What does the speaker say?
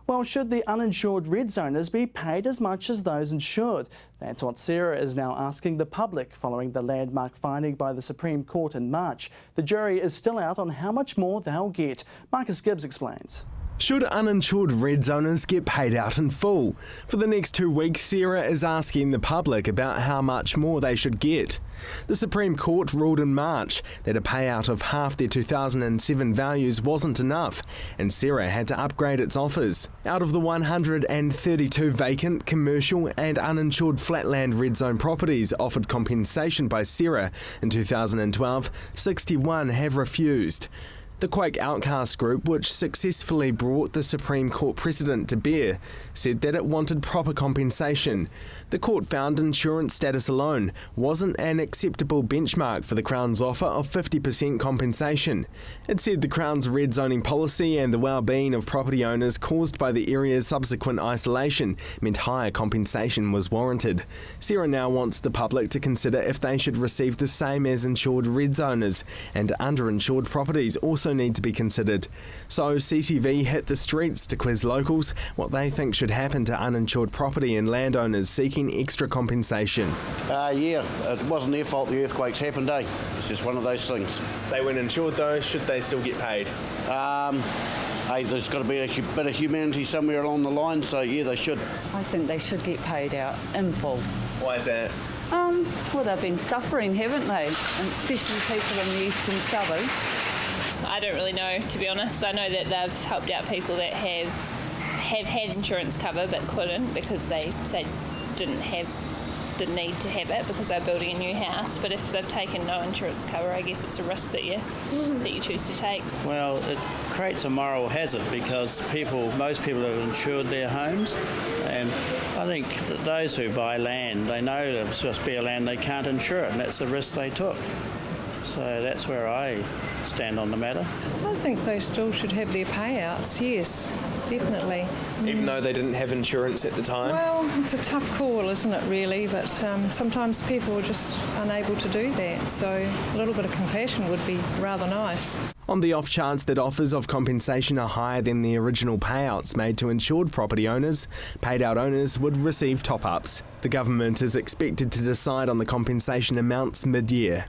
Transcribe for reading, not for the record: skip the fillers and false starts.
Well, should the uninsured Redzoners be paid as much as those insured? That's what Sarah is now asking the public following the landmark finding by the Supreme Court in March. The jury is still out on how much more they'll get. Marcus Gibbs explains. Should uninsured Redzoners get paid out in full? For the next 2 weeks, Sarah is asking the public about how much more they should get. The Supreme Court ruled in March that a payout of half their 2007 values wasn't enough, and Sarah had to upgrade its offers. Out of the 132 vacant, commercial and uninsured flatland Redzone properties offered compensation by Sarah in 2012, 61 have refused. The Quake Outcast group, which successfully brought the Supreme Court precedent to bear, said that it wanted proper compensation. The court found insurance status alone wasn't an acceptable benchmark for the Crown's offer of 50% compensation. It said the Crown's red zoning policy and the well-being of property owners caused by the area's subsequent isolation meant higher compensation was warranted. Sarah now wants the public to consider if they should receive the same as insured red zoners, and underinsured properties also need to be considered. So CTV hit the streets to quiz locals what they think should happen to uninsured property and landowners seeking extra compensation. Yeah, it wasn't their fault the earthquakes happened, eh? It's just one of those things. They weren't insured though, should they still get paid? Hey, there's got to be a bit of humanity somewhere along the line, so yeah, they should. I think they should get paid out in full. Why is that? Well, they've been suffering, haven't they? And especially people in the eastern suburbs. I don't really know, to be honest. I know that they've helped out people that have had insurance cover but couldn't because they didn't have the need to have it because they're building a new house. But if they've taken no insurance cover, I guess it's a risk that you choose to take. Well, it creates a moral hazard because most people have insured their homes, and I think that those who buy land, they know that it's supposed to be a land they can't insure it, and that's the risk they took. So that's where I stand on the matter. I think they still should have their payouts, yes, definitely. Even though they didn't have insurance at the time? Well, it's a tough call, isn't it, really? But sometimes people are just unable to do that, so a little bit of compassion would be rather nice. On the off chance that offers of compensation are higher than the original payouts made to insured property owners, paid out owners would receive top-ups. The government is expected to decide on the compensation amounts mid-year.